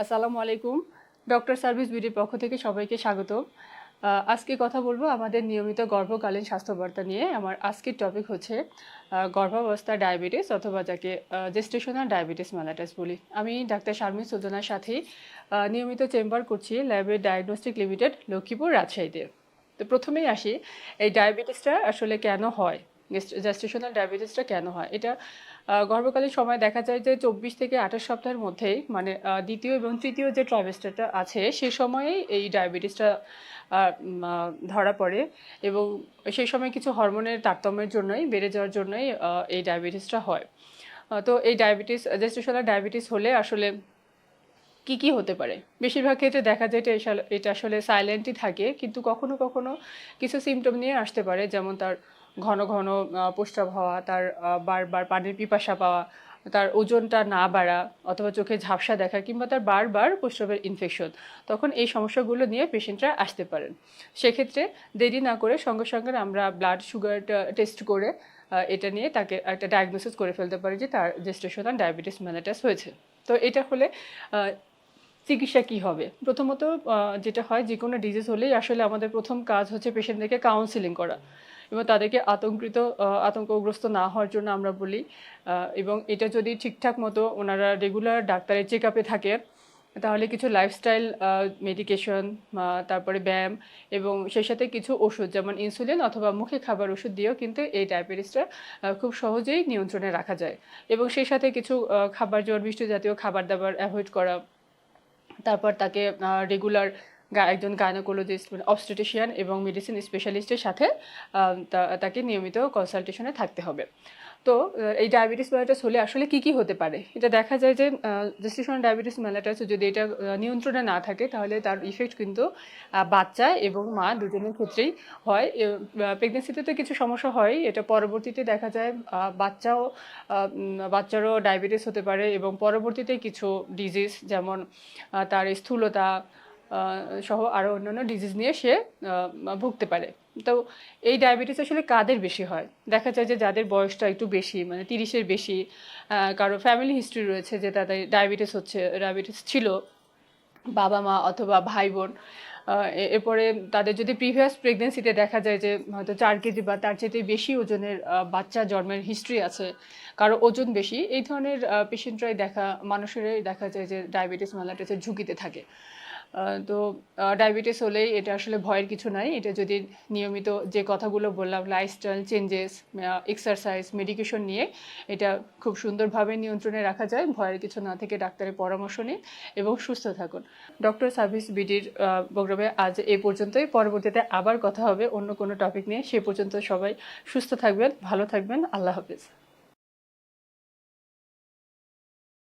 আসসালামু আলাইকুম। Doctor service বিডির পক্ষ থেকে সবাইকে স্বাগত। আজকে কথা বলবো আমাদের নিয়মিত গর্ভকালীন স্বাস্থ্যবার্তা নিয়ে। আমার আজকের টপিক হচ্ছে গর্ভাবস্থা ডায়াবেটিস অথবা যাকে জেস্টেশনাল ডায়াবেটিস মেলাটাস বলি। আমি ডাক্তার শারমিন সুলতানার সাথেই নিয়মিত চেম্বার করছি ল্যাবে ডায়াগনস্টিক লিমিটেড, লক্ষ্মীপুর, রাজশাহীতে। তো প্রথমেই আসি, এই ডায়াবেটিসটা আসলে কেন হয়, জেস্টেশনাল ডায়াবেটিসটা কেন হয়। এটা গর্ভকালীন সময় দেখা যায় যে 24 থেকে 28 সপ্তাহের মধ্যেই, মানে দ্বিতীয় এবং তৃতীয় যে ট্রাইমেস্টারটা আছে সে সময়েই এই ডায়াবেটিসটা ধরা পড়ে এবং সেই সময় কিছু হরমোনের তারতম্যের জন্যই, বেড়ে যাওয়ার জন্যই এই ডায়াবেটিসটা হয়। তো এই ডায়াবেটিস, জেস্টেশনাল ডায়াবেটিস হলে আসলে কি কি হতে পারে? বেশিরভাগ ক্ষেত্রে দেখা যায় এটা আসলে সাইলেন্টই থাকে, কিন্তু কখনো কখনো কিছু সিমটম নিয়ে আসতে পারে, যেমন তার ঘন ঘন প্রস্রাব হওয়া, তার বারবার পানির পিপাসা পাওয়া, তার ওজনটা না বাড়া, অথবা চোখে ঝাপসা দেখা, কিংবা তার বারবার প্রস্রাবের ইনফেকশন। তখন এই সমস্যাগুলো নিয়ে পেশেন্টরা আসতে পারেন। সেক্ষেত্রে দেরি না করে সঙ্গে সঙ্গে আমরা ব্লাড সুগারটা টেস্ট করে এটা নিয়ে তাকে একটা ডায়াগনোসিস করে ফেলতে পারি যে তার জেস্টেশনাল ডায়াবেটিস মেলাটাস হয়েছে। তো এটা হলে চিকিৎসা কি হবে? প্রথমত যেটা হয়, যে কোনো ডিজিজ হলেই আসলে আমাদের প্রথম কাজ হচ্ছে পেশেন্টদেরকে কাউন্সিলিং করা এবং তাদেরকে আতঙ্কগ্রস্ত না হওয়ার জন্য আমরা বলি। এবং এটা যদি ঠিকঠাক মতো ওনারা রেগুলার ডাক্তারের চেক আপে থাকে, তাহলে কিছু লাইফস্টাইল মেডিকেশন, তারপরে ব্যায়াম এবং সেই সাথে কিছু ওষুধ যেমন ইনসুলিন অথবা মুখে খাবার ওষুধ দিয়েও কিন্তু এই ডায়াবেটিসটা খুব সহজেই নিয়ন্ত্রণে রাখা যায়। এবং সেই সাথে কিছু খাবার, যেমন মিষ্টি জাতীয় খাবার দাবার অ্যাভয়েড করা, তারপর তাকে রেগুলার একজন গাইনোকোলজিস্ট, মানে অবস্টেট্রিশিয়ান এবং মেডিসিন স্পেশালিস্টের সাথে তাকে নিয়মিত কনসালটেশনে থাকতে হবে। তো এই ডায়াবেটিস মেলাটাস হলে আসলে কি কি হতে পারে? এটা দেখা যায় যে জেস্টেশনাল ডায়াবেটিস মেলাটাস যদি এটা নিয়ন্ত্রণে না থাকে, তাহলে তার ইফেক্ট কিন্তু বাচ্চা এবং মা দুজনের ক্ষেত্রেই হয়। প্রেগনেন্সিতে তো কিছু সমস্যা হয়, এটা পরবর্তীতে দেখা যায় বাচ্চারও ডায়াবেটিস হতে পারে এবং পরবর্তীতে কিছু ডিজিজ, যেমন তার স্থূলতা সহ আরও অন্যান্য ডিজিজ নিয়ে সে ভুগতে পারে। তো এই ডায়াবেটিস আসলে কাদের বেশি হয়? দেখা যায় যে যাদের বয়সটা একটু বেশি, মানে 30-এর বেশি, কারো ফ্যামিলি হিস্ট্রি রয়েছে যে তাদের ডায়াবেটিস ছিল, বাবা মা অথবা ভাই বোন। এরপরে তাদের যদি প্রিভিয়াস প্রেগনেন্সিতে দেখা যায় যে হয়তো 4 কেজি বা তার চেয়ে বেশি ওজনের বাচ্চা জন্মের হিস্ট্রি আছে, কারো ওজন বেশি, এই ধরনের মানুষেরাই দেখা যায় যে ডায়াবেটিস মেলাটাসের ঝুঁকিতে থাকে। তো ডায়াবেটিস হলেই এটা আসলে ভয়ের কিছু নাই। এটা যদি নিয়মিত যে কথাগুলো বললাম, লাইফস্টাইল চেঞ্জেস, এক্সারসাইজ, মেডিকেশন নিয়ে এটা খুব সুন্দরভাবে নিয়ন্ত্রণে রাখা যায়। ভয়ের কিছু না থেকে ডাক্তারের পরামর্শ নিন এবং সুস্থ থাকুন। ডক্টর সার্ভিস বিডির প্রোগ্রামে আজ এই পর্যন্তই। পরবর্তীতে আবার কথা হবে অন্য কোনো টপিক নিয়ে। সে পর্যন্ত সবাই সুস্থ থাকবেন, ভালো থাকবেন। আল্লাহ হাফেজ।